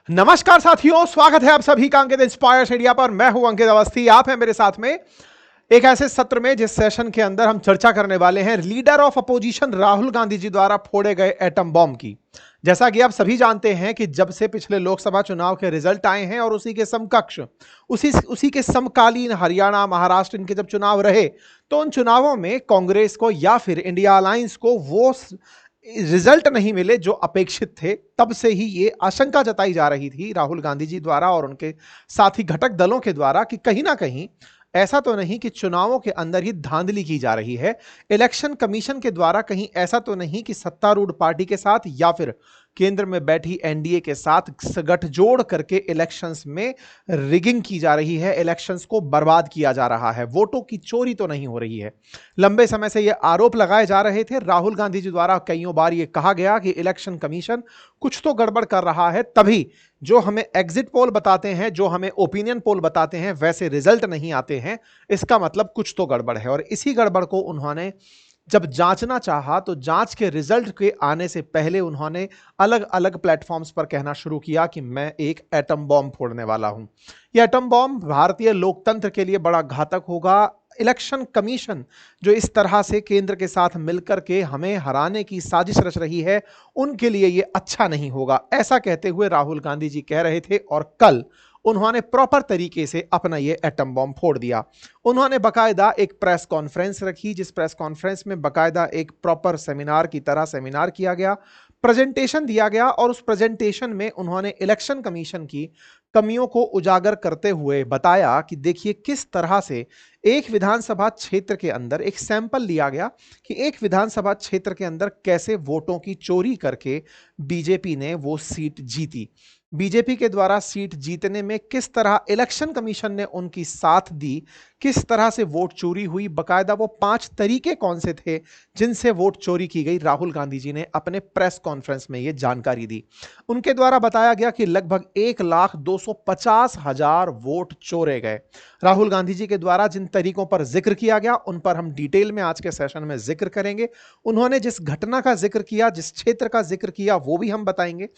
नमस्कार साथियों, स्वागत है आप सभी का अंकित इंस्पायर्स इंडिया पर। मैं हूं अंकित अवस्थी। आप हैं मेरे साथ में एक ऐसे सत्र में जिस सेशन के अंदर हम चर्चा करने वाले हैं leader of opposition Rahul Gandhi ji द्वारा फोड़े गए एटम बॉम्ब की। जैसा कि आप सभी जानते हैं कि जब से पिछले लोकसभा चुनाव के रिजल्ट आए हैं और उसी के समकक्ष उसी के समकालीन हरियाणा, महाराष्ट्र इनके जब चुनाव रहे, तो उन चुनावों में कांग्रेस को या फिर इंडिया अलायंस को वो रिजल्ट नहीं मिले जो अपेक्षित थे। तब से ही ये आशंका जताई जा रही थी राहुल गांधी जी द्वारा और उनके साथी घटक दलों के द्वारा कि कहीं ना कहीं ऐसा तो नहीं कि चुनावों के अंदर ही धांधली की जा रही है, इलेक्शन कमीशन के द्वारा कहीं ऐसा तो नहीं कि सत्तारूढ़ पार्टी के साथ या फिर केंद्र में बैठी एनडीए के साथ गठजोड़ करके इलेक्शंस में रिगिंग की जा रही है, इलेक्शंस को बर्बाद किया जा रहा है, वोटों की चोरी तो नहीं हो रही है। लंबे समय से ये आरोप लगाए जा रहे थे राहुल गांधी जी द्वारा। कईयों बार ये कहा गया कि इलेक्शन कमीशन कुछ तो गड़बड़ कर रहा है, तभी जो हमें एग्जिट पोल बताते हैं, जो हमें ओपिनियन पोल बताते हैं, वैसे रिजल्ट नहीं आते हैं। इसका मतलब कुछ तो गड़बड़ है। और इसी गड़बड़ को उन्होंने जब जांचना चाहा तो जांच के रिजल्ट के आने से पहले उन्होंने अलग अलग प्लेटफॉर्म्स पर कहना शुरू किया कि मैं एक एटम बॉम्ब फोड़ने वाला हूं। यह एटम बॉम्ब भारतीय लोकतंत्र के लिए बड़ा घातक होगा। इलेक्शन कमीशन जो इस तरह से केंद्र के साथ मिलकर के हमें हराने की साजिश रच रही है, उनके लिए यह अच्छा नहीं होगा, ऐसा कहते हुए राहुल गांधी जी कह रहे थे। और कल उन्होंने प्रॉपर तरीके से अपना ये एटम बॉम्ब फोड़ दिया। उन्होंने बकायदा एक प्रेस कॉन्फ्रेंस रखी, जिस प्रेस कॉन्फ्रेंस में बकायदा एक प्रॉपर सेमिनार की तरह सेमिनार किया गया, प्रेजेंटेशन दिया गया। और उस प्रेजेंटेशन में उन्होंने इलेक्शन कमीशन की कमियों को उजागर करते हुए बताया कि देखिए किस तरह से एक विधानसभा क्षेत्र के अंदर एक सैंपल लिया गया कि एक विधानसभा क्षेत्र के अंदर कैसे वोटों की चोरी करके बीजेपी ने वो सीट जीती। बीजेपी के द्वारा सीट जीतने में किस तरह इलेक्शन कमीशन ने उनकी साथ दी, किस तरह से वोट चोरी हुई, बकायदा वो 5 तरीके कौन से थे जिनसे वोट चोरी की गई, राहुल गांधी जी ने अपने प्रेस कॉन्फ्रेंस में ये जानकारी दी। उनके द्वारा बताया गया कि लगभग 1,250,000 वोट चोरे गए। राहुल गांधी जी के द्वारा जिन तरीकों पर जिक्र किया गया उन पर हम डिटेल में आज के सेशन में जिक्र करेंगे। उन्होंने जिस घटना का जिक्र किया, जिस क्षेत्र का जिक्र किया, वो भी हम बताएंगे।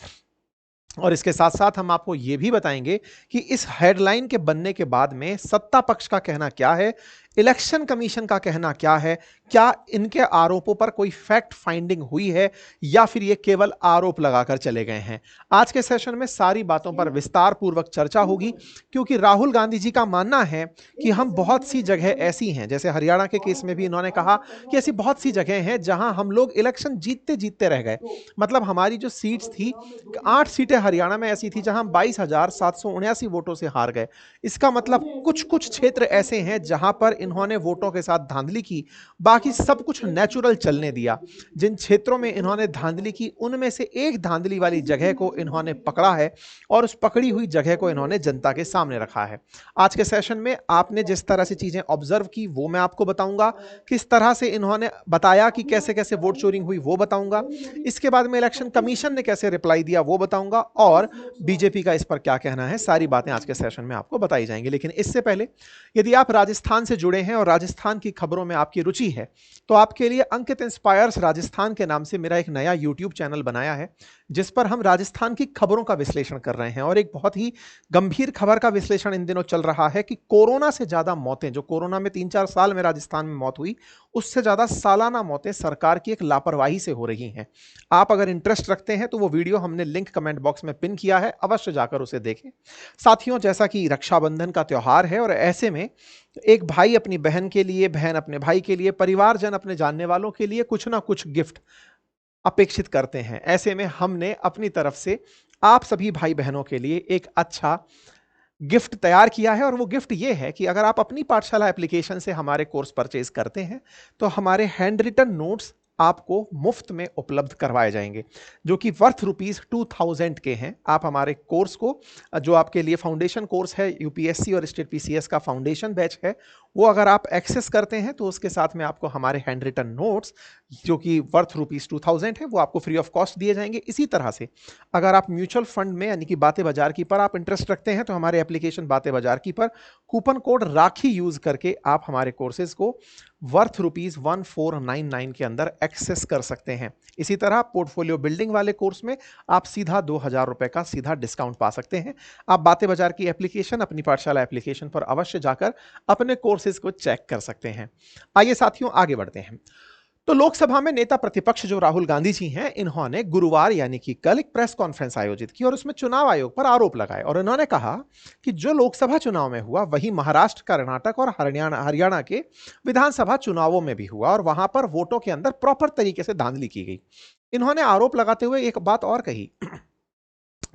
और इसके साथ साथ हम आपको यह भी बताएंगे कि इस हेडलाइन के बनने के बाद में सत्ता पक्ष का कहना क्या है, इलेक्शन कमीशन का कहना क्या है, क्या इनके आरोपों पर कोई फैक्ट फाइंडिंग हुई है या फिर ये केवल आरोप लगाकर चले गए हैं। आज के सेशन में सारी बातों पर विस्तार पूर्वक चर्चा होगी, क्योंकि राहुल गांधी जी का मानना है कि हम बहुत सी जगह ऐसी हैं, जैसे हरियाणा के केस में भी इन्होंने कहा कि ऐसी बहुत सी जगह हैं जहां हम लोग इलेक्शन जीतते जीतते रह गए। मतलब हमारी जो सीट्स थी, 8 सीटें हरियाणा में ऐसी थी जहां 22,779 वोटों से हार गए। इसका मतलब कुछ कुछ क्षेत्र ऐसे हैं जहां पर इन्होंने वोटों के साथ धांधली की, बाकी सब कुछ नेचुरल चलने दिया। जिन क्षेत्रों में इन्होंने धांधली की, उनमें से एक धांधली वाली जगह को इन्होंने पकड़ा है और उस पकड़ी हुई जगह को इन्होंने जनता के सामने रखा है। आज के सेशन में आपने जिस तरह से चीजें ऑब्जर्व की वो मैं आपको बताऊंगा, किस तरह से इन्होंने बताया कि कैसे कैसे वोट चोरिंग हुई वो बताऊंगा, इसके बाद में इलेक्शन कमीशन ने कैसे रिप्लाई दिया वो बताऊंगा, और बीजेपी का इस पर क्या कहना है। सारी बातें आज के सेशन में आपको बताई जाएंगी। लेकिन इससे पहले यदि आप राजस्थान से जुड़े हैं और राजस्थान की खबरों में आपकी रुचि है, तो आपके लिए अंकित इंस्पायर्स राजस्थान के नाम से मेरा एक नया यूट्यूब चैनल बनाया है, जिस पर हम राजस्थान की खबरों का विश्लेषण कर रहे हैं। और एक बहुत ही गंभीर खबर का विश्लेषण इन दिनों चल रहा है कि कोरोना से ज्यादा मौतें, जो कोरोना में 3-4 साल में राजस्थान में मौत हुई, उससे ज्यादा सालाना मौतें सरकार की एक लापरवाही से हो रही हैं। आप अगर इंटरेस्ट रखते हैं तो वो वीडियो हमने लिंक कमेंट बॉक्स में पिन किया है, अवश्य जाकर उसे देखें। साथियों, जैसा कि रक्षाबंधन का त्योहार है और ऐसे में एक भाई अपनी बहन के लिए, बहन अपने भाई के लिए, परिवारजन अपने जानने वालों के लिए कुछ ना कुछ गिफ्ट अपेक्षित करते हैं। ऐसे में हमने अपनी तरफ से आप सभी भाई बहनों के लिए एक अच्छा गिफ्ट तैयार किया है। और वो गिफ्ट ये है कि अगर आप अपनी पाठशाला एप्लीकेशन से हमारे कोर्स परचेज करते हैं तो हमारे हैंड रिटन नोट्स आपको मुफ्त में उपलब्ध करवाए जाएंगे, जो कि वर्थ ₹2000 के हैं। आप हमारे कोर्स को, जो आपके लिए फाउंडेशन कोर्स है, यूपीएससी और स्टेट पीसीएस का फाउंडेशन बैच है, वो अगर आप एक्सेस करते हैं तो उसके साथ में आपको हमारे हैंड रिटन नोट्स, जो कि वर्थ ₹2000 है, वो आपको फ्री ऑफ कॉस्ट दिए जाएंगे। इसी तरह से अगर आप म्यूचुअल फंड में यानी कि बातें बाजार की पर आप इंटरेस्ट रखते हैं तो हमारे एप्लीकेशन बातें बाजार की पर कूपन कोड राखी यूज करके आप हमारे कोर्सेज को वर्थ ₹1499 के अंदर एक्सेस कर सकते हैं। इसी तरह पोर्टफोलियो बिल्डिंग वाले कोर्स में आप सीधा ₹2000 का सीधा डिस्काउंट पा सकते हैं। आप बातें बाजार की एप्लीकेशन, अपनी पाठशाला एप्लीकेशन पर अवश्य जाकर अपने कोर्सेज को चेक कर सकते हैं। आइए साथियों आगे बढ़ते हैं। तो लोकसभा में नेता प्रतिपक्ष जो राहुल गांधी जी हैं, इन्होंने गुरुवार यानी कि कल एक प्रेस कॉन्फ्रेंस आयोजित की और उसमें चुनाव आयोग पर आरोप लगाए और इन्होंने कहा कि जो लोकसभा चुनाव में हुआ वही महाराष्ट्र, कर्नाटक और हरियाणा के विधानसभा चुनावों में भी हुआ और वहां पर वोटों के अंदर प्रॉपर तरीके से धांधली की गई। इन्होंने आरोप लगाते हुए एक बात और कही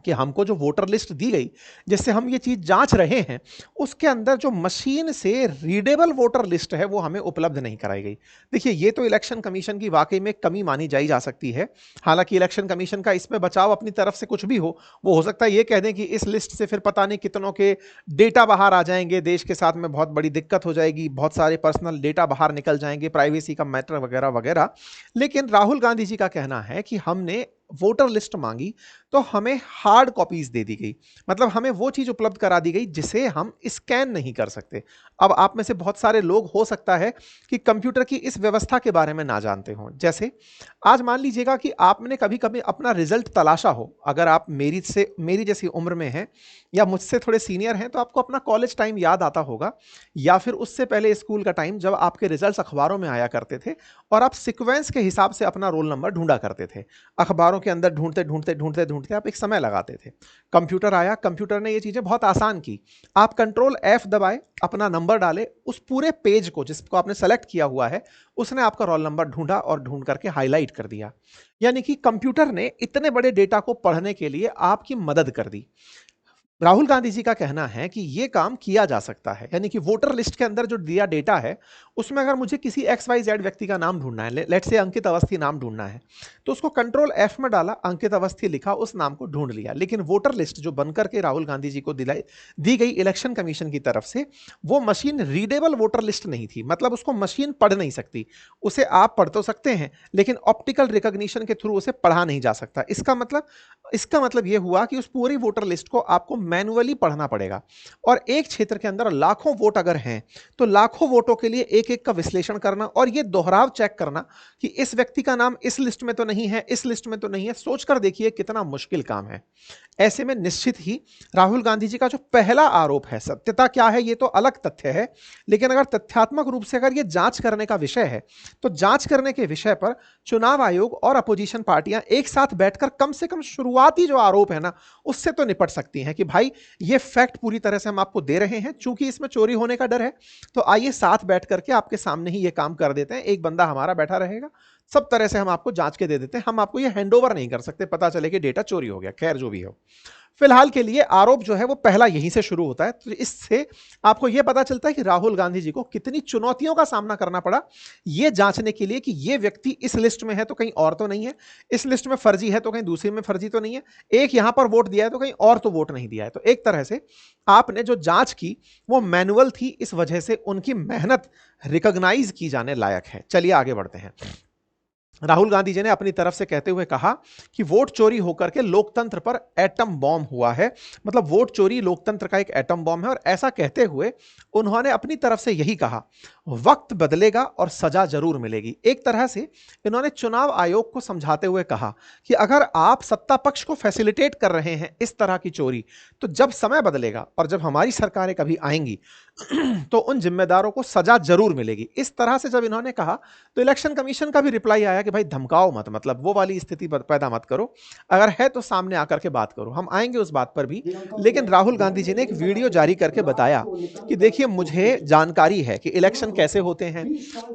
कि हमको जो वोटर लिस्ट दी गई जिससे हम ये चीज जांच रहे हैं, उसके अंदर जो मशीन से रीडेबल वोटर लिस्ट है वो हमें उपलब्ध नहीं कराई गई। देखिए, ये तो इलेक्शन कमीशन की वाकई में कमी मानी जाई जा सकती है। हालांकि इलेक्शन कमीशन का इसमें बचाव अपनी तरफ से कुछ भी वो हो सकता है ये कह दें कि इस लिस्ट से फिर पता नहीं कितनों के डेटा बाहर आ जाएंगे, देश के साथ में बहुत बड़ी दिक्कत हो जाएगी, बहुत सारे पर्सनल डेटा बाहर निकल जाएंगे, प्राइवेसी का मैटर वगैरह वगैरह। लेकिन राहुल गांधी जी का कहना है कि हमने वोटर लिस्ट मांगी तो हमें हार्ड कॉपीज दे दी गई, मतलब हमें वो चीज उपलब्ध करा दी गई जिसे हम स्कैन नहीं कर सकते। अब आप में से बहुत सारे लोग हो सकता है कि कंप्यूटर की इस व्यवस्था के बारे में ना जानते हों। जैसे आज मान लीजिएगा कि आपने कभी कभी अपना रिजल्ट तलाशा हो, अगर आप मेरी जैसी उम्र में हैं या मुझसे थोड़े सीनियर हैं तो आपको अपना कॉलेज टाइम याद आता होगा, या फिर उससे पहले स्कूल का टाइम जब आपके रिजल्ट्स अखबारों में आया करते थे और आप सिक्वेंस के हिसाब से अपना रोल नंबर ढूंढा करते थे। अखबारों के अंदर ढूंढते ढूंढते ढूंढते ढूंढते आप एक समय लगाते थे। कंप्यूटर आया, कंप्यूटर ने ये चीजें बहुत आसान की। आप कंट्रोल F दबाए, अपना नंबर डाले, उस पूरे पेज को जिसको आपने सेलेक्ट किया हुआ है उसने आपका रोल नंबर ढूंढा और ढूंढ करके हाईलाइट कर दिया। यानी कि कंप्यूटर ने इतने बड़े डेटा को पढ़ने के लिए आपकी मदद कर दी। राहुल गांधी जी का कहना है कि यह काम किया जा सकता है, यानी कि वोटर लिस्ट के अंदर जो दिया डेटा है उसमें अगर मुझे किसी XYZ व्यक्ति का नाम ढूंढना है, लेट्स से अंकित अवस्थी नाम ढूंढना है, तो उसको कंट्रोल F में डाला, अंकित अवस्थी लिखा, उस नाम को ढूंढ लिया। लेकिन वोटर लिस्ट जो बनकर के राहुल गांधी जी को दी गई इलेक्शन कमीशन की तरफ से, वो मशीन रीडेबल वोटर लिस्ट नहीं थी, मतलब उसको मशीन पढ़ नहीं सकती। उसे आप पढ़ तो सकते हैं लेकिन ऑप्टिकल रिकॉग्निशन के थ्रू उसे पढ़ा नहीं जा सकता। इसका मतलब यह हुआ कि उस पूरी वोटर लिस्ट को आपको मैन्युअली पढ़ना पड़ेगा और एक क्षेत्र के अंदर लाखों वोट अगर हैं तो लाखों वोटों के लिए एक एक का विश्लेषण करना और यह दोहराव चेक करना कि इस व्यक्ति का नाम इस लिस्ट में तो नहीं है, इस लिस्ट में तो नहीं है। सोचकर देखिए कितना मुश्किल काम है। ऐसे में निश्चित ही राहुल गांधी जी का जो पहला आरोप है, सत्यता क्या है ये तो अलग तथ्य है, लेकिन अगर तथ्यात्मक रूप से अगर यह जांच करने का विषय है तो जांच करने के विषय पर चुनाव आयोग और अपोजिशन पार्टियां एक साथ बैठकर कम से कम शुरुआती जो आरोप है ना उससे तो निपट सकती हैं कि भाई ये फैक्ट पूरी तरह से हम आपको दे रहे हैं, चूंकि इसमें चोरी होने का डर है तो आइए साथ बैठ करके आपके सामने ही ये काम कर देते हैं। एक बंदा हमारा बैठा रहेगा, सब तरह से हम आपको जांच के दे देते हैं, हम आपको ये हैंडओवर नहीं कर सकते, पता चले कि डेटा चोरी हो गया। खैर जो भी हो, फिलहाल के लिए आरोप जो है वो पहला यहीं से शुरू होता है। तो इससे आपको यह पता चलता है कि राहुल गांधी जी को कितनी चुनौतियों का सामना करना पड़ा यह जांचने के लिए कि यह व्यक्ति इस लिस्ट में है तो कहीं और तो नहीं है, इस लिस्ट में फर्जी है तो कहीं दूसरी में फर्जी तो नहीं है, एक यहां पर वोट दिया है तो कहीं और तो वोट नहीं दिया है। तो एक तरह से आपने जो जांच की वो मैनुअल थी, इस वजह से उनकी मेहनत रिकॉग्नाइज की जाने लायक है। चलिए आगे बढ़ते हैं। राहुल गांधी जी ने अपनी तरफ से कहते हुए कहा कि वोट चोरी होकर के लोकतंत्र पर एटम बॉम्ब हुआ है, मतलब वोट चोरी लोकतंत्र का एक एटम बॉम्ब है। और ऐसा कहते हुए उन्होंने अपनी तरफ से यही कहा, वक्त बदलेगा और सजा जरूर मिलेगी। एक तरह से इन्होंने चुनाव आयोग को समझाते हुए कहा कि अगर आप सत्ता पक्ष को फैसिलिटेट कर रहे हैं इस तरह की चोरी, तो जब समय बदलेगा और जब हमारी सरकारें कभी आएंगी तो उन जिम्मेदारों को सजा जरूर मिलेगी। इस तरह से जब इन्होंने कहा तो इलेक्शन कमीशन का भी रिप्लाई आया कि भाई धमकाओ मत, मतलब वो वाली स्थिति पैदा मत करो, अगर है तो सामने आकर के बात करो। हम आएंगे उस बात पर भी। लेकिन राहुल गांधी जी ने एक वीडियो जारी करके बताया कि देखिए, मुझे जानकारी है कि इलेक्शन कैसे होते हैं,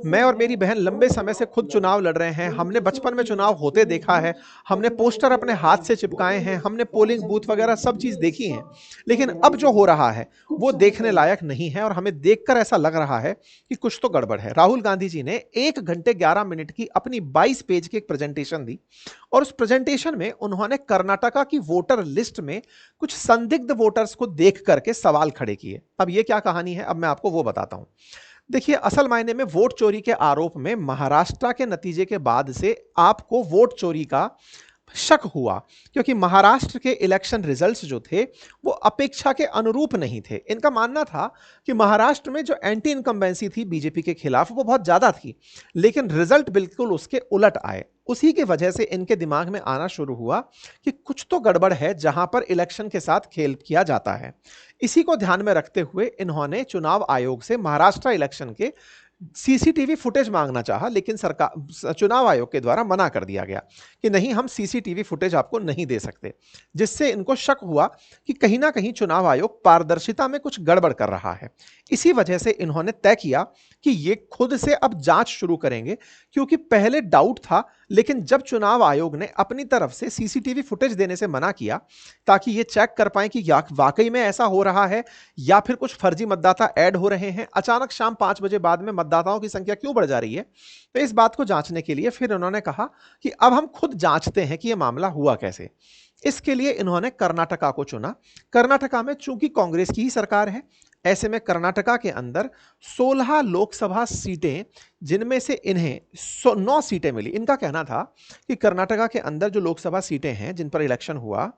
मैं और मेरी बहन लंबे समय से खुद चुनाव लड़ रहे हैं, हमने बचपन में चुनाव होते देखा है, हमने पोस्टर अपने हाथ से चिपकाए हैं, हमने पोलिंग बूथ वगैरह सब चीज देखी है। लेकिन अब जो हो रहा है वो देखने लायक नहीं है और हमें देखकर ऐसा लग रहा है कि कुछ तो गड़बड़ है। राहुल गांधी जी ने 1 घंटे 11 मिनट की अपनी 22 पेज की एक प्रेजेंटेशन दी और उस प्रेजेंटेशन में उन्होंने कर्नाटका की वोटर लिस्ट में कुछ संदिग्ध वोटर्स को देख करके सवाल खड़े किए। अब यह क्या कहानी है, अब मैं आपको वो बताता हूं। देखिए, असल मायने में वोट चोरी के आरोप में महाराष्ट्र के नतीजे के बाद से आपको वोट चोरी का शक हुआ, क्योंकि महाराष्ट्र के इलेक्शन रिजल्ट्स जो थे वो अपेक्षा के अनुरूप नहीं थे। इनका मानना था कि महाराष्ट्र में जो एंटी इनकम्बेंसी थी बीजेपी के खिलाफ वो बहुत ज्यादा थी, लेकिन रिजल्ट बिल्कुल उसके उलट आए। उसी की वजह से इनके दिमाग में आना शुरू हुआ कि कुछ तो गड़बड़ है जहां पर इलेक्शन के साथ खेल किया जाता है। इसी को ध्यान में रखते हुए इन्होंने चुनाव आयोग से महाराष्ट्र इलेक्शन के सीसीटीवी फुटेज मांगना चाहा, लेकिन सरकार चुनाव आयोग के द्वारा मना कर दिया गया कि नहीं, हम सीसीटीवी फुटेज आपको नहीं दे सकते, जिससे इनको शक हुआ कि कहीं ना कहीं चुनाव आयोग पारदर्शिता में कुछ गड़बड़ कर रहा है। इसी वजह से इन्होंने तय किया कि ये खुद से अब जांच शुरू करेंगे, क्योंकि पहले डाउट था, लेकिन जब चुनाव आयोग ने अपनी तरफ से सीसीटीवी फुटेज देने से मना किया ताकि ये चेक कर पाए कि वाकई में ऐसा हो रहा है या फिर कुछ फर्जी मतदाता ऐड हो रहे हैं, अचानक शाम 5 बजे बाद में मतदाताओं की संख्या क्यों बढ़ जा रही है, तो इस बात को जांचने के लिए फिर उन्होंने कहा कि अब हम खुद जांचते हैं कि यह मामला हुआ कैसे। इसके लिए इन्होंने कर्नाटका को चुना। कर्नाटका में चूंकि कांग्रेस की ही सरकार है, ऐसे में कर्नाटका के अंदर 16 लोकसभा सीटें, जिनमें से इन्हें 9 सीटें मिली। इनका कहना था कि कर्नाटका के अंदर जो लोकसभा सीटें हैं जिन पर इलेक्शन हुआ,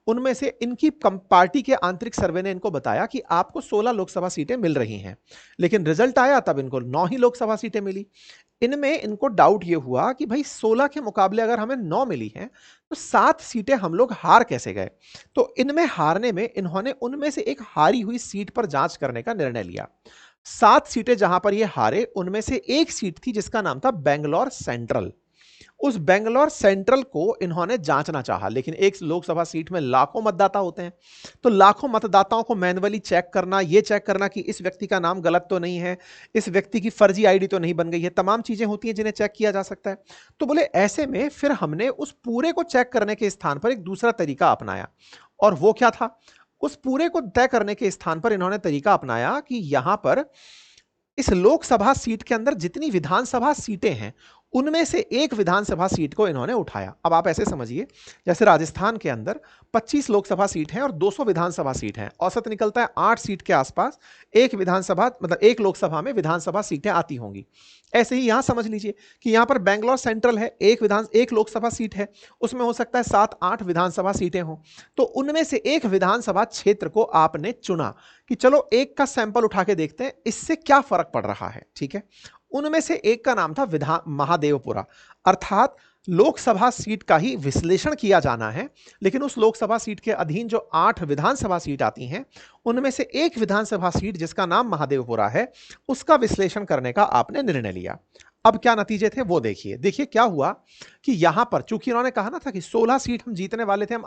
उनमें से इनकी पार्टी के आंतरिक सर्वे ने इनको बताया कि आपको 16 लोकसभा सीटें मिल रही हैं, लेकिन रिजल्ट आया तब इनको 9 ही लोकसभा सीटें मिली। इनमें इनको डाउट यह हुआ कि भाई 16 के मुकाबले अगर हमें 9 मिली हैं तो 7 सीटें हम लोग हार कैसे गए। तो इनमें हारने में इन्होंने उनमें से एक हारी हुई सीट पर जांच करने का निर्णय लिया। 7 सीटें जहां पर ये हारे, उनमें से एक सीट थी जिसका नाम था बेंगलोर सेंट्रल। उस बेंगलोर सेंट्रल को इन्होंने जांचना चाहा, लेकिन एक लोकसभा सीट में लाखों मतदाता होते हैं, तो लाखों मतदाताओं को मैन्युअली चेक करना, ये चेक करना कि इस व्यक्ति का नाम गलत तो नहीं है, इस व्यक्ति की फर्जी आईडी तो नहीं बन गई है, तमाम चीजें होती हैं जिन्हें चेक किया जा सकता है। तो बोले ऐसे में फिर हमने उस पूरे को चेक करने के स्थान पर एक दूसरा तरीका अपनाया, और वो क्या था? उस पूरे को तय करने के स्थान पर इन्होंने तरीका अपनाया कि यहां पर इस लोकसभा सीट के अंदर जितनी विधानसभा सीटें हैं उनमें से एक विधानसभा सीट को इन्होंने उठाया। अब आप ऐसे समझिए, जैसे राजस्थान के अंदर 25 लोकसभा सीट हैं और 200 विधानसभा सीट हैं, औसत निकलता है 8 सीट के आसपास एक विधानसभा, मतलब एक लोकसभा में विधानसभा सीटें आती होंगी। ऐसे ही यहां समझ लीजिए कि यहां पर बेंगलोर सेंट्रल है, एक लोकसभा सीट है, उसमें हो सकता है 7-8 विधानसभा सीटें हों। तो उनमें से एक विधानसभा क्षेत्र को आपने चुना कि चलो एक का सैंपल उठा के देखते हैं इससे क्या फर्क पड़ रहा है। ठीक है, उनमें से एक का नाम था महादेवपुरा, अर्थात लोकसभा सीट का ही विश्लेषण किया जाना है, लेकिन उस लोकसभा सीट के अधीन जो 8 विधानसभा सीट आती हैं उनमें से एक विधानसभा सीट जिसका नाम महादेवपुरा है, उसका विश्लेषण करने का आपने निर्णय लिया। अब क्या नतीजे थे वो देखिए। देखिए क्या हुआ कि यहां पर चूंकि उन्होंने कहा ना था कि 16 सीट हम जीतने वाले थे, हम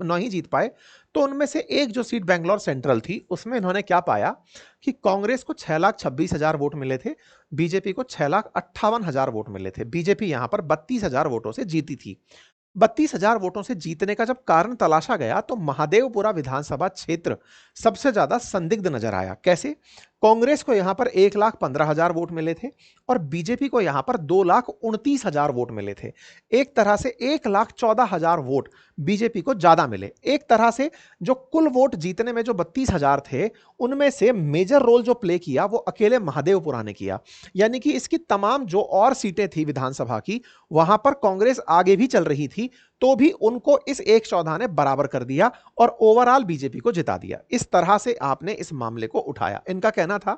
9 ही जीत पाए, तो उनमें से एक जो सीट बेंगलोर सेंट्रल थी उसमें इन्होंने क्या पाया कि कांग्रेस को 6,26,000 वोट मिले थे, बीजेपी को 6,58,000 वोट मिले थे। बीजेपी यहां पर 32,000 वोटों से जीती थी। 32,000 वोटों से जीतने का जब कारण तलाशा गया तो महादेवपुरा विधानसभा क्षेत्र सबसे ज्यादा संदिग्ध नजर आया। कैसे? कांग्रेस को यहां पर 1,15,000 वोट मिले थे और बीजेपी को यहां पर 2,29,000 वोट मिले थे। एक तरह से 1,14,000 वोट बीजेपी को ज्यादा मिले। एक तरह से जो कुल वोट जीतने में जो 32,000 थे उनमें से मेजर रोल जो प्ले किया वो अकेले महादेवपुरा ने किया। यानी कि इसकी तमाम जो और सीटें थी विधानसभा की, वहां पर कांग्रेस आगे भी चल रही थी, तो भी उनको इस 114 ने बराबर कर दिया और ओवरऑल बीजेपी को जिता दिया। इस तरह से आपने इस मामले को उठाया। इनका कहना था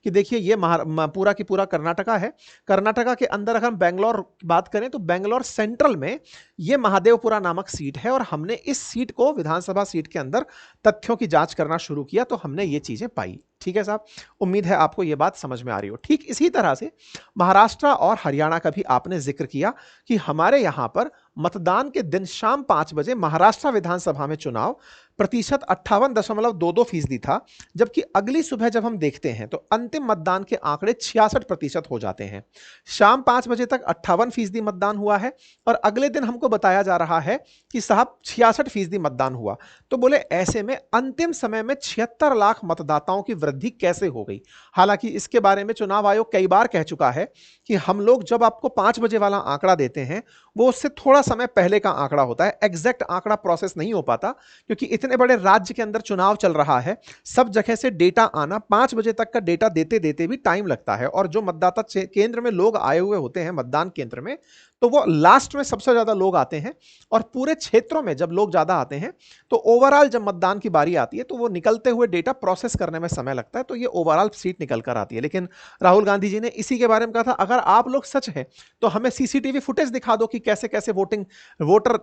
कि देखिए ये पूरा की पूरा कर्नाटका है, कर्नाटका के अंदर अगर हम बेंगलोर बात करें तो बेंगलोर सेंट्रल में ये महादेवपुरा नामक सीट है, और हमने इस सीट को विधानसभा सीट के अंदर तथ्यों की जांच करना शुरू किया तो हमने ये चीजें पाई। ठीक है साहब, उम्मीद है आपको यह बात समझ में आ रही हो। ठीक इसी तरह से महाराष्ट्र और हरियाणा का भी आपने जिक्र किया कि हमारे यहां पर मतदान के दिन शाम 5 बजे महाराष्ट्र विधानसभा में चुनाव प्रतिशत 58.22% था, जबकि अगली सुबह जब हम देखते हैं तो अंतिम मतदान के आंकड़े 66% हो जाते हैं। शाम 5 बजे तक 58% मतदान हुआ है और अगले दिन हमको बताया जा रहा है कि साहब 66% मतदान हुआ। तो बोले ऐसे में अंतिम समय में 76 लाख मतदाताओं की वृद्धि कैसे हो गई। हालांकि इसके बारे में चुनाव आयोग कई बार कह चुका है कि हम लोग जब आपको 5 बजे वाला आंकड़ा देते हैं वो उससे थोड़ा समय पहले का आंकड़ा होता है, एग्जैक्ट आंकड़ा प्रोसेस नहीं हो पाता, क्योंकि इतने बड़े राज्य के अंदर चुनाव चल रहा है, सब जगह से डेटा आना, 5 बजे तक का डेटा देते देते भी टाइम लगता है। और जो मतदाता केंद्र में लोग आए हुए होते हैं मतदान केंद्र में, तो तो वो लास्ट में सबसे ज्यादा लोग आते हैं, और पूरे क्षेत्रों में जब लोग ज्यादा आते हैं तो ओवरऑल जब मतदान की बारी आती है तो वो निकलते हुए डेटा प्रोसेस करने में समय लगता है, तो ये ओवरऑल सीट निकल कर आती है। लेकिन राहुल गांधी जी ने इसी के बारे में कहा था, अगर आप लोग सच है तो हमें सीसीटीवी फुटेज दिखा दो कि कैसे कैसे वोटर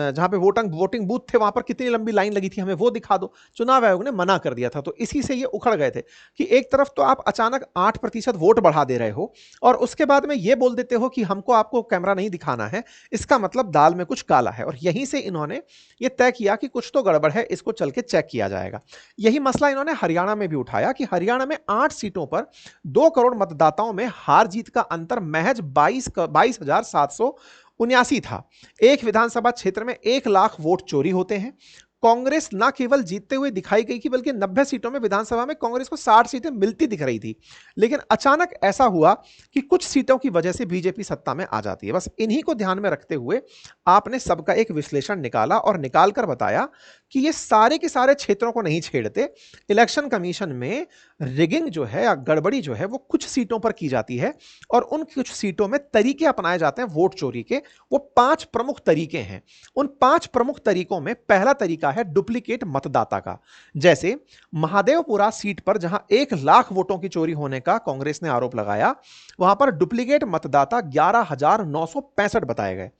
जहां पे वोटिंग बूथ थे वहां पर कितनी लंबी लाइन लगी थी, हमें वो दिखा दो। चुनाव आयोग ने मना कर दिया था। तो इसी से ये उखड़ गए थे कि एक तरफ तो आप अचानक 8% वोट बढ़ा दे रहे हो और उसके बाद में ये बोल देते हो कि हमको आपको कैमरा नहीं दिखाना है, इसका मतलब दाल में कुछ काला है। और यहीं से इन्होंने ये तय किया कि कुछ तो गड़बड़ है, इसको चल के चेक किया जाएगा। यही मसला इन्होंने हरियाणा में भी उठाया कि हरियाणा में 8 सीटों पर 2 करोड़ मतदाताओं में हार जीत का अंतर महज 22,779 था। एक विधानसभा क्षेत्र में 1 लाख वोट चोरी होते हैं। कांग्रेस न केवल जीतते हुए दिखाई गई कि बल्कि 90 सीटों में विधानसभा में कांग्रेस को 60 सीटें मिलती दिख रही थी। लेकिन अचानक ऐसा हुआ कि कुछ सीटों की वजह से बीजेपी सत्ता में आ जाती है। बस इन्हीं को ध्यान में रखते हुए आपने सबका एक विश्लेषण निकाला और निकाल कर बताया कि ये सारे के सारे क्षेत्रों को नहीं छेड़ते। इलेक्शन कमीशन में रिगिंग जो है या गड़बड़ी जो है वो कुछ सीटों पर की जाती है और उन कुछ सीटों में तरीके अपनाए जाते हैं वोट चोरी के। वो 5 प्रमुख तरीके हैं। उन 5 प्रमुख तरीकों में पहला तरीका है डुप्लीकेट मतदाता का। जैसे महादेवपुरा सीट पर जहां 1 लाख वोटों की चोरी होने का कांग्रेस ने आरोप लगाया, वहां पर डुप्लीकेट मतदाता 11,965 बताए गए।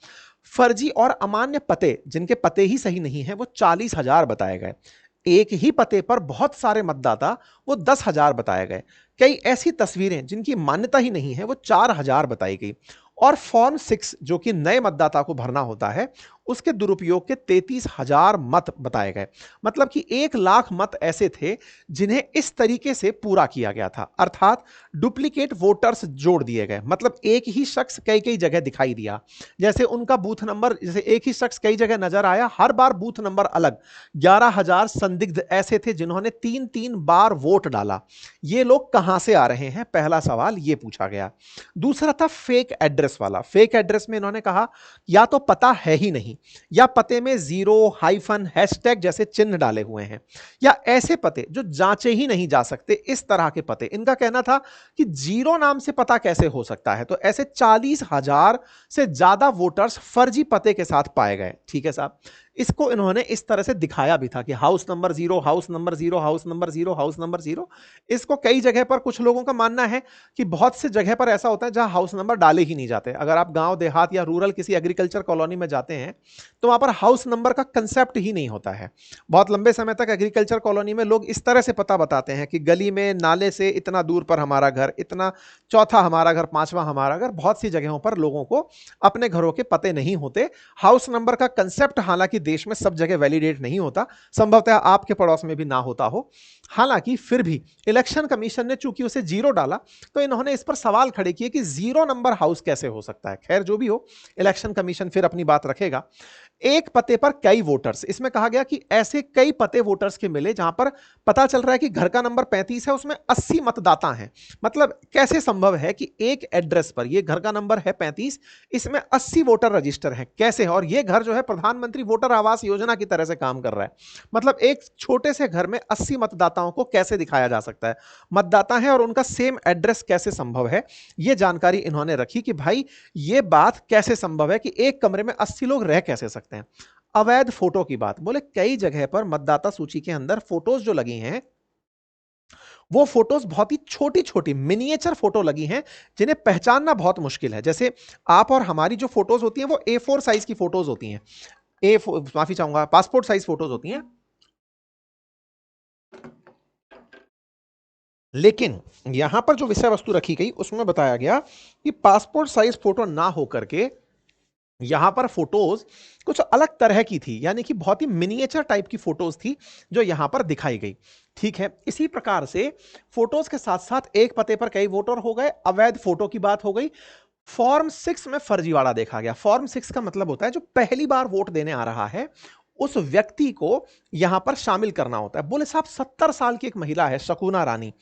फर्जी और अमान्य पते, जिनके पते ही सही नहीं है, वो 40,000 बताए गए। एक ही पते पर बहुत सारे मतदाता, वो 10,000 बताए गए। कई ऐसी तस्वीरें जिनकी मान्यता ही नहीं है, वो 4,000 बताई गई। और फॉर्म 6 जो कि नए मतदाता को भरना होता है, उसके दुरुपयोग के 33,000 मत बताए गए। मतलब कि 1 लाख मत ऐसे थे जिन्हें इस तरीके से पूरा किया गया था, अर्थात डुप्लीकेट वोटर्स जोड़ दिए गए। मतलब एक ही शख्स कई कई जगह दिखाई दिया, जैसे उनका बूथ नंबर, जैसे एक ही शख्स कई जगह नजर आया, हर बार बूथ नंबर अलग। 11,000 संदिग्ध ऐसे थे जिन्होंने 3-3 बार वोट डाला। ये लोग कहां से आ रहे हैं, पहला सवाल ये पूछा गया। दूसरा था फेक एड्रेस वाला। फेक एड्रेस में इन्होंने कहा या तो पता है ही नहीं, या पते में जीरो, हाइफन, हैशटैग जैसे चिन्ह डाले हुए हैं, या ऐसे पते जो जांचे ही नहीं जा सकते, इस तरह के पते। इनका कहना था कि जीरो नाम से पता कैसे हो सकता है। तो ऐसे 40,000 से ज्यादा वोटर्स फर्जी पते के साथ पाए गए। ठीक है साहब, इसको इन्होंने इस तरह से दिखाया भी था कि house number 0, house number 0, house number 0, house number 0। इसको कई जगह पर कुछ लोगों का मानना है कि बहुत से जगह पर ऐसा होता है जहां हाउस नंबर डाले ही नहीं जाते। अगर आप गांव देहात या रूरल किसी एग्रीकल्चर कॉलोनी में जाते हैं तो वहां पर हाउस नंबर का कंसेप्ट ही नहीं होता है। बहुत लंबे समय तक एग्रीकल्चर कॉलोनी में लोग इस तरह से पता बताते हैं कि गली में नाले से इतना दूर पर हमारा घर, इतना चौथा हमारा घर, पांचवा हमारा घर। बहुत सी जगहों पर लोगों को अपने घरों के पते नहीं होते। हाउस नंबर का कंसेप्ट हालांकि देश में सब जगह वैलिडेट नहीं होता, संभवतः आपके पड़ोस में भी ना होता हो। हालांकि फिर भी इलेक्शन कमीशन ने चूंकि उसे 0 डाला, तो इन्होंने इस पर सवाल खड़े किए कि 0 नंबर हाउस कैसे हो सकता है। खैर जो भी हो, इलेक्शन कमीशन फिर अपनी बात रखेगा। एक पते पर कई वोटर्स, इसमें कहा गया कि ऐसे कई पते वोटर्स के मिले जहां पर पता चल रहा है कि घर का नंबर 35 है, उसमें 80 मतदाता हैं। मतलब कैसे संभव है कि एक एड्रेस पर, ये घर का नंबर है 35, इसमें 80 वोटर रजिस्टर हैं, कैसे? और ये घर जो है प्रधानमंत्री वोटर आवास योजना की तरह से काम कर रहा है। मतलब एक छोटे से घर में 80 मतदाताओं को कैसे दिखाया जा सकता है? मतदाता है और उनका सेम एड्रेस कैसे संभव है? यह जानकारी इन्होंने रखी कि भाई ये बात कैसे संभव है कि एक कमरे में 80 लोग रह कैसे सकते हैं। अवैध फोटो की बात, बोले कई जगह पर मतदाता सूची के अंदर फोटोज जो लगी हैं, वो फोटोज बहुत ही छोटी छोटी मिनिएचर फोटो लगी हैं जिन्हें पहचानना बहुत मुश्किल है। जैसे आप और हमारी जो फोटोज होती हैं वो A4 साइज की फोटोज होती हैं, माफी चाहूंगा, पासपोर्ट साइज फोटोज होती हैं। लेकिन यहां पर जो विषय वस्तु रखी गई उसमें बताया गया कि पासपोर्ट साइज फोटो ना होकर के यहां पर फोटोज कुछ अलग तरह की थी, यानी कि बहुत ही मिनिएचर टाइप की फोटोज थी जो यहां पर दिखाई गई। ठीक है, इसी प्रकार से फोटोज के साथ साथ एक पते पर कई वोटर हो गए, अवैध फोटो की बात हो गई। फॉर्म 6 में फर्जीवाड़ा देखा गया। फॉर्म 6 का मतलब होता है जो पहली बार वोट देने आ रहा है उस व्यक्ति को यहां पर शामिल करना होता है। बोले साहब 70 साल की एक महिला है शकुना रानी,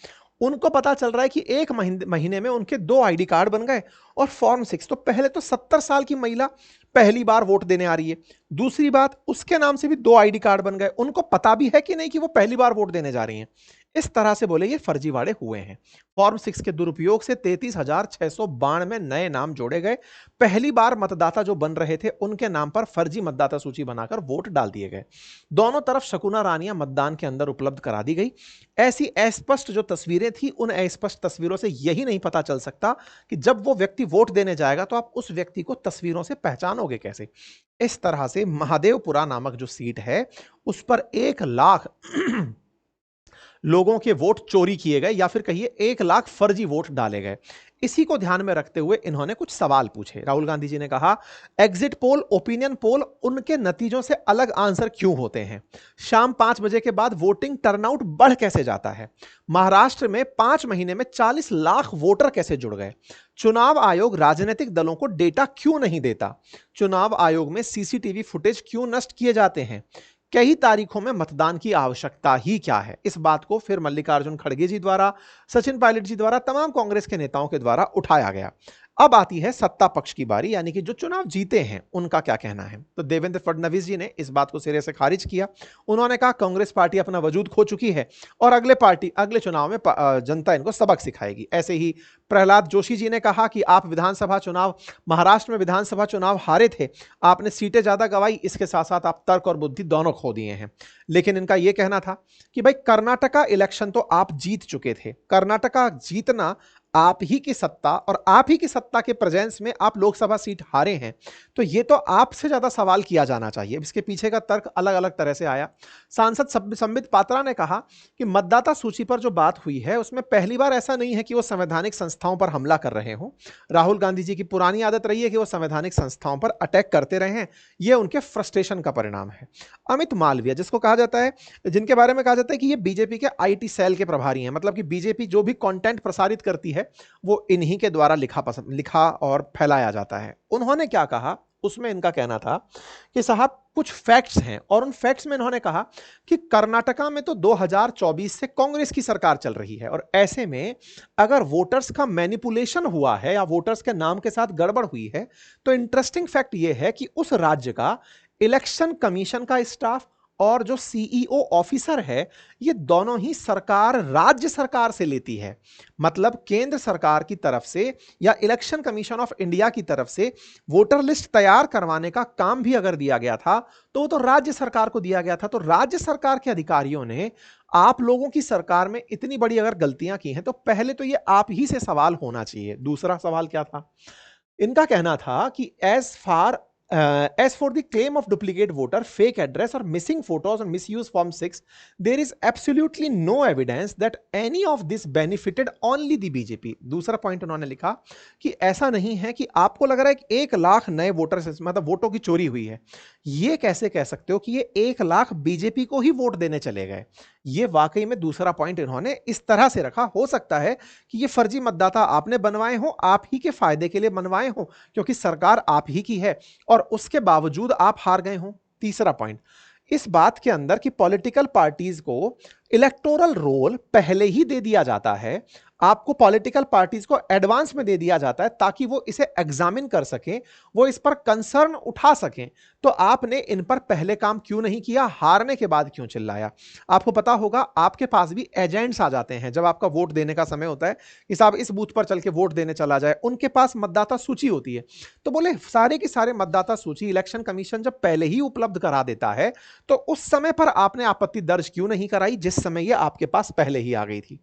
उनको पता चल रहा है कि एक महीने में उनके 2 आईडी कार्ड बन गए और फॉर्म 6। तो पहले तो 70 साल की महिला पहली बार वोट देने आ रही है। दूसरी बात, उसके नाम से भी 2 आईडी कार्ड बन गए, उनको पता भी है कि नहीं कि वो पहली बार वोट देने जा रही हैं। इस तरह से बोले ये फर्जीवाड़े हुए हैं। फॉर्म 6 के दुरुपयोग से 33,692 नए नाम जोड़े गए। पहली बार मतदाता जो बन रहे थे उनके नाम पर फर्जी मतदाता सूची बनाकर वोट डाल दिए गए। दोनों तरफ शकुना रानियां मतदान के अंदर उपलब्ध करा दी गई। ऐसी अस्पष्ट जो तस्वीरें थी, उन अस्पष्ट तस्वीरों से यही नहीं पता चल सकता कि जब वो व्यक्ति वोट देने जाएगा तो आप उस व्यक्ति को तस्वीरों से पहचानोगे कैसे। इस तरह से महादेवपुरा नामक जो सीट है उस पर 1 लाख लोगों के वोट चोरी किए गए, या फिर कहिए 1 लाख फर्जी वोट डाले गए। इसी को ध्यान में रखते हुए इन्होंने कुछ सवाल पूछे। राहुल गांधी जी ने कहा, एग्जिट पोल, ओपिनियन पोल, उनके नतीजों से अलग आंसर क्यों होते हैं? शाम 5 बजे के बाद वोटिंग टर्नआउट बढ़ कैसे जाता है? महाराष्ट्र में 5 महीने में 40 लाख वोटर कैसे जुड़ गए? चुनाव आयोग राजनीतिक दलों को डेटा क्यों नहीं देता? चुनाव आयोग में सीसीटीवी फुटेज क्यों नष्ट किए जाते हैं? कई तारीखों में मतदान की आवश्यकता ही क्या है? इस बात को फिर मल्लिकार्जुन खड़गे जी द्वारा, सचिन पायलट जी द्वारा, तमाम कांग्रेस के नेताओं के द्वारा उठाया गया। अब आती है सत्ता पक्ष की बारी, यानी कि जो चुनाव जीते हैं उनका क्या कहना है। तो देवेंद्र फडणवीस जी ने इस बात को सिरे से खारिज किया। उन्होंने कहा कांग्रेस पार्टी अपना वजूद खो चुकी है और अगले चुनाव में जनता इनको सबक सिखाएगी। ऐसे ही प्रहलाद जोशी जी ने कहा कि आप महाराष्ट्र में विधानसभा चुनाव हारे थे, आपने सीटें ज्यादा गंवाई, इसके साथ साथ आप तर्क और बुद्धि दोनों खो दिए हैं। लेकिन इनका यह कहना था कि भाई कर्नाटका इलेक्शन तो आप जीत चुके थे, कर्नाटका जीतना आप ही की सत्ता और आप ही की सत्ता के प्रेजेंस में आप लोकसभा सीट हारे हैं, तो ये तो आपसे ज्यादा सवाल किया जाना चाहिए। इसके पीछे का तर्क अलग अलग तरह से आया। सांसद संबित पात्रा ने कहा कि मतदाता सूची पर जो बात हुई है उसमें पहली बार ऐसा नहीं है कि वो संवैधानिक संस्थाओं पर हमला कर रहे हों। राहुल गांधी जी की पुरानी आदत रही है कि वो संवैधानिक संस्थाओं पर अटैक करते रहे हैं, ये उनके फ्रस्ट्रेशन का परिणाम है। अमित मालवीय, जिसको कहा जाता है, जिनके बारे में कहा जाता है कि ये बीजेपी के आईटी सेल के प्रभारी हैं, मतलब कि बीजेपी जो भी कंटेंट प्रसारित करती है वो इन्हीं के द्वारा लिखा और फैलाया जाता है। उन्होंने क्या कहा, उसमें इनका कहना था कि साहब कुछ फैक्ट्स हैं, और उन फैक्ट्स में इन्होंने कहा कि कर्नाटका में तो 2024 से कांग्रेस की सरकार चल रही है, और ऐसे में अगर वोटर्स का मैनिपुलेशन हुआ है या वोटर्स के नाम के साथ गड़बड़ हुई है, तो इंटरेस्टिंग फैक्ट यह है कि उस राज्य का इलेक्शन कमीशन का स्टाफ और जो सीईओ ऑफिसर है, ये दोनों ही सरकार राज्य सरकार से लेती है। मतलब केंद्र सरकार की तरफ से या इलेक्शन कमीशन ऑफ इंडिया की तरफ से वोटर लिस्ट तैयार करवाने का काम भी अगर दिया गया था तो वो तो राज्य सरकार को दिया गया था। तो राज्य सरकार के अधिकारियों ने आप लोगों की सरकार में इतनी बड़ी अगर गलतियां की हैं तो पहले तो ये आप ही से सवाल होना चाहिए। दूसरा सवाल क्या था, इनका कहना था कि as for the claim of duplicate voter, fake address, or missing photos and misuse Form 6, there is absolutely no evidence that any of this benefited only the BJP. दूसरा पॉइंट उन्होंने लिखा कि ऐसा नहीं है कि आपको लग रहा है कि 1 लाख नए वोटर मतलब वोटों की चोरी हुई है, ये कैसे कह सकते हो कि ये 1 लाख बीजेपी को ही वोट देने चले गए। ये वाकई में दूसरा पॉइंट इन्होंने इस तरह से रखा, हो सकता है कि ये फर्जी मतदाता आपने बनवाए हो, आप ही के फायदे के लिए बनवाए हो, क्योंकि सरकार आप ही की है और उसके बावजूद आप हार गए हो। तीसरा पॉइंट इस बात के अंदर कि पॉलिटिकल पार्टीज को इलेक्टोरल रोल पहले ही दे दिया जाता है, आपको पॉलिटिकल पार्टीज को एडवांस में दे दिया जाता है ताकि वो इसे एग्जामिन कर सकें, वो इस पर कंसर्न उठा सकें। तो आपने इन पर पहले काम क्यों नहीं किया, हारने के बाद क्यों चिल्लाया? आपको पता होगा आपके पास भी एजेंट्स आ जाते हैं जब आपका वोट देने का समय होता है कि साहब इस बूथ पर चल के वोट देने चला जाए, उनके पास मतदाता सूची होती है। तो बोले सारे के सारे मतदाता सूची इलेक्शन कमीशन जब पहले ही उपलब्ध करा देता है तो उस समय पर आपने आपत्ति दर्ज क्यों नहीं कराई जिस समय ये आपके पास पहले ही आ गई थी।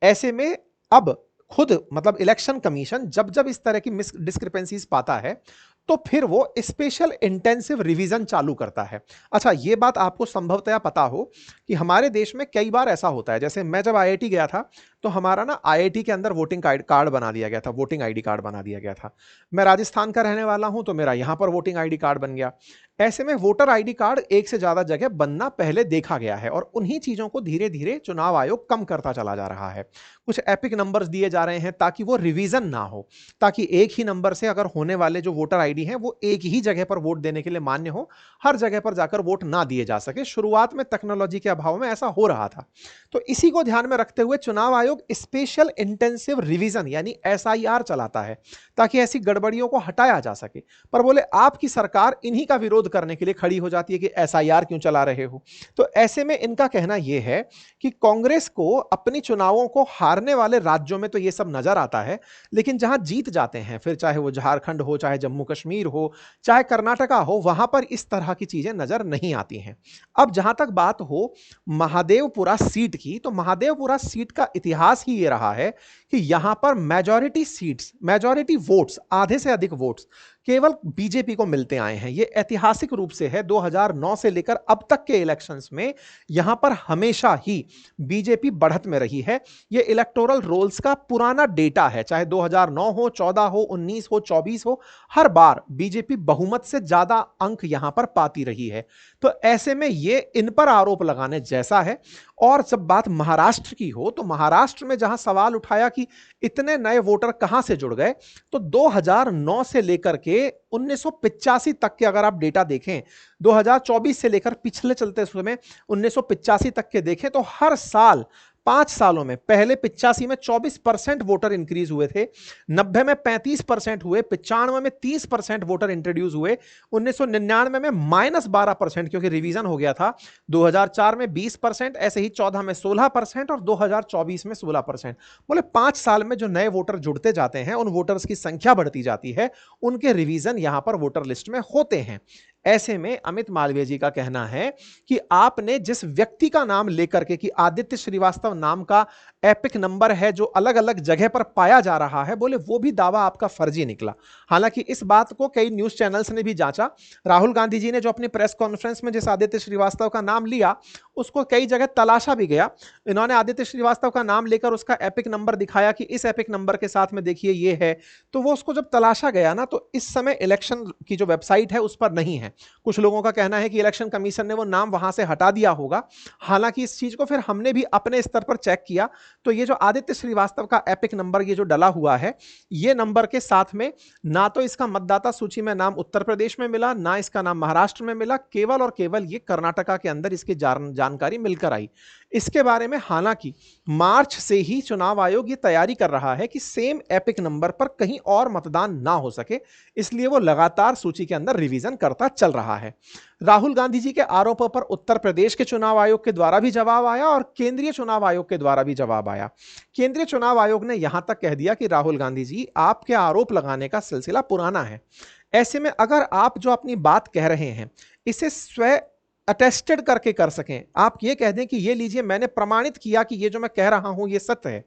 ऐसे में अब खुद मतलब इलेक्शन कमीशन जब जब इस तरह की डिस्क्रिपेंसीज पाता है तो फिर वो स्पेशल इंटेंसिव रिवीजन चालू करता है। अच्छा, ये बात आपको संभवतया पता हो कि हमारे देश में कई बार ऐसा होता है, जैसे मैं जब आईआईटी गया था तो हमारा ना आईआईटी के अंदर वोटिंग कार्ड बना दिया गया था, वोटिंग आईडी कार्ड बना दिया गया था। मैं राजस्थान का रहने वाला हूं तो मेरा यहां पर वोटिंग आईडी कार्ड बन गया। ऐसे में वोटर आईडी कार्ड एक से ज्यादा जगह बनना पहले देखा गया है और उन्हीं चीजों को धीरे धीरे चुनाव आयोग कम करता चला जा रहा है। कुछ एपिक नंबर्स दिए जा रहे हैं ताकि वो रिवीजन ना हो, ताकि एक ही नंबर से अगर होने वाले जो वोटर आईडी हैं वो एक ही जगह पर वोट देने के लिए मान्य हो, हर जगह पर जाकर वोट ना दिए जा सके। शुरुआत में टेक्नोलॉजी के अभाव में ऐसा हो रहा था। तो इसी को ध्यान में रखते हुए चुनाव आयोग स्पेशल इंटेंसिव रिवीजन यानी एसआईआर चलाता है ताकि ऐसी गड़बड़ियों को हटाया जा सके। पर बोले आपकी सरकार इन्हीं का विरोध करने के लिए खड़ी हो जाती है कि एसआईआर क्यों चला रहे हो। तो ऐसे में इनका कहना यह है कि कांग्रेस को अपनी चुनावों को हारने वाले राज्यों में तो यह सब नजर आता है, लेकिन जहां जीत जाते हैं, फिर चाहे वो झारखंड हो, चाहे जम्मू कश्मीर हो, चाहे कर्नाटका हो, वहां पर इस तरह की चीजें नजर नहीं आती हैं। अब जहां तक बात हो महादेवपुरा सीट की, तो महादेवपुरा सीट का इतिहास ही ये रहा है कि यहां पर मेजॉरिटी सीट्स, मेजॉरिटी वोट्स, आधे से अधिक वोट्स केवल बीजेपी को मिलते आए हैं। यह ऐतिहासिक रूप से है। 2009 से लेकर अब तक के इलेक्शंस में यहां पर हमेशा ही बीजेपी बढ़त में रही है। यह इलेक्टोरल रोल्स का पुराना डेटा है, चाहे 2009 हो, 14 हो, 19 हो, 24 हो, हर बार बीजेपी बहुमत से ज्यादा अंक यहां पर पाती रही है। तो ऐसे में यह इन पर आरोप लगाने जैसा है। और जब बात महाराष्ट्र की हो, तो महाराष्ट्र में जहां सवाल उठाया कि इतने नए वोटर कहां से जुड़ गए, तो 2009 से लेकर के 1985 तक के अगर आप डेटा देखें, 2024 से लेकर पिछले चलते समय 1985 तक के देखें, तो हर साल 5 सालों में, पहले 85 में 24% वोटर इंक्रीज हुए थे, 90 में 35% हुए, 95 में 30% वोटर इंट्रोड्यूस हुए, 1999 में -12% क्योंकि रिवीजन हो गया था, 2004 में 20%, ऐसे ही 14 में 16% और 2024 में 16%। बोले 5 साल में जो नए वोटर जुड़ते जाते हैं, उन वोटर्स की संख्या बढ़ती जाती है, उनके रिवीजन यहां पर वोटर लिस्ट में होते हैं। ऐसे में अमित मालवीय जी का कहना है कि आपने जिस व्यक्ति का नाम लेकर के कि आदित्य श्रीवास्तव नाम का एपिक नंबर है जो अलग अलग जगह पर पाया जा रहा है, बोले वो भी दावा आपका फर्जी निकला। हालांकि इस बात को कई न्यूज चैनल्स ने भी जांचा। राहुल गांधी जी ने जो अपनी प्रेस कॉन्फ्रेंस में जिस आदित्य श्रीवास्तव का नाम लिया, उसको कई जगह तलाशा भी गया। इन्होंने आदित्य श्रीवास्तव का नाम लेकर उसका एपिक नंबर दिखाया कि इस एपिक नंबर के साथ में देखिए ये है, तो वो उसको जब तलाशा गया ना, तो इस समय इलेक्शन की जो वेबसाइट है उस पर नहीं है। कुछ लोगों का कहना है कि इलेक्शन कमीशन ने वो नाम वहां से हटा दिया होगा। हालांकि इस चीज को फिर हमने भी अपने स्तर पर चेक किया, तो ये जो आदित्य श्रीवास्तव का एपिक नंबर ये जो डला हुआ है, ये नंबर के साथ में ना तो इसका मतदाता सूची में नाम उत्तर प्रदेश में मिला, ना इसका नाम महाराष्ट्र में मिला, केवल और केवल ये कर्नाटका के अंदर इसकी जानकारी मिलकर आई। इसके बारे में हालांकि मार्च से ही चुनाव आयोग ये तैयारी कर रहा है कि सेम एपिक नंबर पर कहीं और मतदान ना हो सके, इसलिए वो लगातार सूची के अंदर रिवीजन करता चल रहा है। राहुल गांधी जी के आरोपों पर उत्तर प्रदेश के चुनाव आयोग के द्वारा भी जवाब आया और केंद्रीय चुनाव आयोग के द्वारा भी जवाब आया। केंद्रीय चुनाव आयोग ने यहां तक कह दिया कि राहुल गांधी जी, आपके आरोप लगाने का सिलसिला पुराना है। ऐसे में अगर आप जो अपनी बात कह रहे हैं इसे स्वयं अटेस्टेड करके कर सकें, आप ये कह दें कि ये लीजिए मैंने प्रमाणित किया कि ये जो मैं कह रहा हूं ये सत्य है,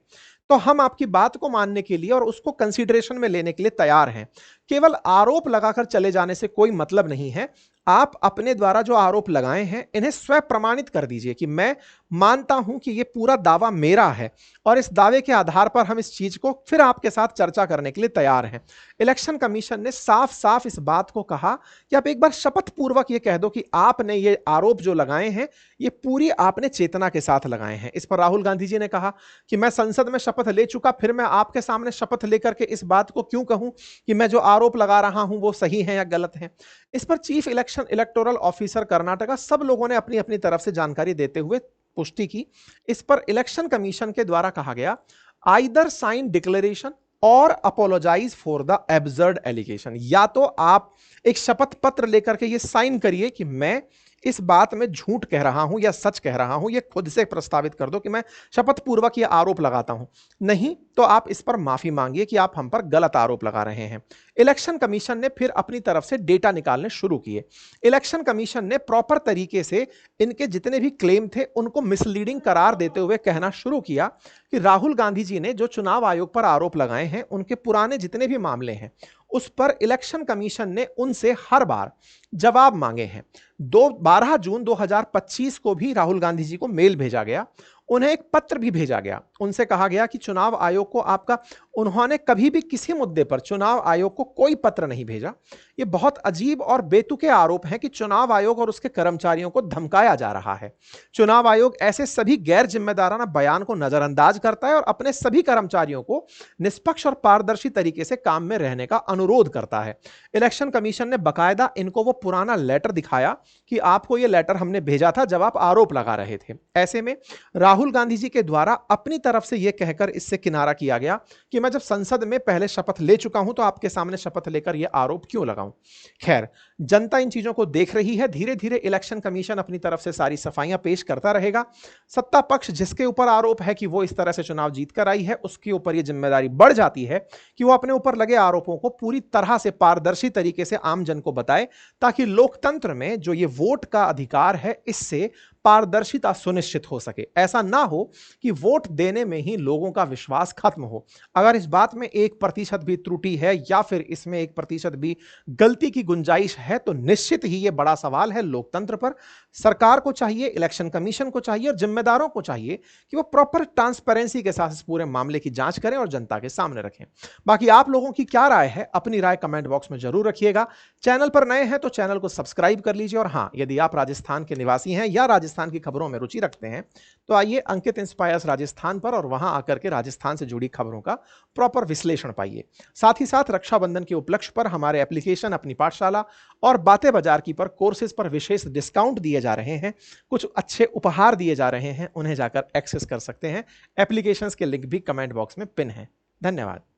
तो हम आपकी बात को मानने के लिए और उसको कंसीडरेशन में लेने के लिए तैयार हैं। केवल आरोप लगाकर चले जाने से कोई मतलब नहीं है। आप अपने द्वारा जो आरोप लगाए हैं इन्हें स्वयं प्रमाणित कर दीजिए कि मैं मानता हूं कि यह पूरा दावा मेरा है और इस दावे के आधार पर हम इस चीज को फिर आपके साथ चर्चा करने के लिए तैयार हैं। इलेक्शन कमीशन ने साफ साफ इस बात को कहा कि आप एक बार शपथ पूर्वक ये कह दो कि आपने ये आरोप जो लगाए हैं ये पूरी आपने चेतना के साथ लगाए हैं। इस पर राहुल गांधी जी ने कहा कि मैं संसद में शपथ ले चुका, फिर मैं आपके सामने शपथ लेकर के इस बात को क्यों कहूं कि मैं जो आरोप लगा रहा हूं वो सही है या गलत है। इस पर चीफ इलेक्टोरल ऑफिसर कर्नाटका सब लोगों ने अपनी अपनी तरफ से जानकारी देते हुए पुष्टि की। इस पर इलेक्शन कमीशन के द्वारा कहा गया, आइदर साइन डिक्लेरेशन और apologise for the absurd allegation. या तो आप एक शपथ पत्र लेकर के ये साइन करिए कि मैं इस बात में झूठ कह रहा हूं या सच कह रहा हूं, ये खुद से प्रस्तावित कर दो कि मैं शपथ पूर्वक ये आरोप लगाता हूं। नहीं तो आप इस पर माफी मांगिए कि आप हम पर गलत आरोप लगा रहे हैं। इलेक्शन कमीशन ने फिर अपनी तरफ से डेटा निकालने शुरू किए। इलेक्शन कमीशन ने प्रॉपर तरीके से इनके जितने भी क्लेम थे उनको मिसलीडिंग करार देते हुए कहना शुरू किया कि राहुल गांधी जी ने जो चुनाव आयोग पर आरोप लगाए हैं उनके पुराने जितने भी मामले हैं उस पर इलेक्शन कमीशन ने उनसे हर बार जवाब मांगे हैं। 12 जून 2025 को भी राहुल गांधी जी को मेल भेजा गया। उन्हें एक पत्र भी भेजा गया। उनसे कहा गया कि चुनाव आयोग को आपका उन्होंने कभी भी किसी मुद्दे पर चुनाव आयोग को कोई पत्र नहीं भेजा। ये बहुत अजीब और बेतुके आरोप हैं कि चुनाव आयोग और उसके कर्मचारियों को धमकाया जा रहा है। चुनाव आयोग ऐसे सभी गैर जिम्मेदाराना बयान को नजरअंदाज करता है और अपने सभी कर्मचारियों को निष्पक्ष और पारदर्शी तरीके से काम में रहने का अनुरोध करता है। इलेक्शन कमीशन ने बकायदा इनको वो पुराना लेटर दिखाया कि आपको ये लेटर हमने भेजा था जब आप आरोप लगा रहे थे। ऐसे में राहुल गांधी जी के द्वारा अपनी तरफ से यह कहकर इससे किनारा किया गया कि मैं जब संसद में पहले शपथ ले चुका हूं तो आपके सामने शपथ लेकर यह आरोप क्यों लगाऊं। खैर, जनता इन चीजों को देख रही है। धीरे धीरे इलेक्शन कमीशन अपनी तरफ से सारी सफाइयां पेश करता रहेगा। सत्ता पक्ष जिसके ऊपर आरोप है कि वो इस तरह से चुनाव जीत कर आई है, उसके ऊपर यह जिम्मेदारी बढ़ जाती है कि वो अपने ऊपर लगे आरोपों को पूरी तरह से पारदर्शी तरीके से आम जन को बताए, ताकि लोकतंत्र में जो ये वोट का अधिकार है इससे पारदर्शिता सुनिश्चित हो सके। ऐसा ना हो कि वोट देने में ही लोगों का विश्वास खत्म हो। अगर इस बात में 1% भी त्रुटि है या फिर इसमें 1% भी गलती की गुंजाइश है तो निश्चित ही यह बड़ा सवाल है लोकतंत्र पर। सरकार को चाहिए, इलेक्शन कमीशन को चाहिए और जिम्मेदारों को चाहिए कि वो प्रॉपर ट्रांसपेरेंसी के साथ इस पूरे मामले की जांच करें और जनता के सामने रखें। बाकी आप लोगों की क्या राय है, अपनी राय कमेंट बॉक्स में जरूर रखिएगा। चैनल पर नए हैं तो चैनल को सब्सक्राइब कर लीजिए और हां, यदि आप राजस्थान के निवासी हैं या राजस्थान की खबरों में रुचि रखते हैं तो आइए अंकित इंस्पायर्स राजस्थान पर और वहां आकर के राजस्थान से जुड़ी खबरों का प्रॉपर विश्लेषण पाइए। साथ ही साथ रक्षाबंधन के उपलक्ष्य पर हमारे एप्लीकेशन अपनी पाठशाला और बातें बाजार की पर कोर्सेज पर विशेष डिस्काउंट दिए जा रहे हैं, कुछ अच्छे उपहार दिए जा रहे हैं, उन्हें जाकर एक्सेस कर सकते हैं। एप्लीकेशंस के लिंक भी कमेंट बॉक्स में पिन है। धन्यवाद।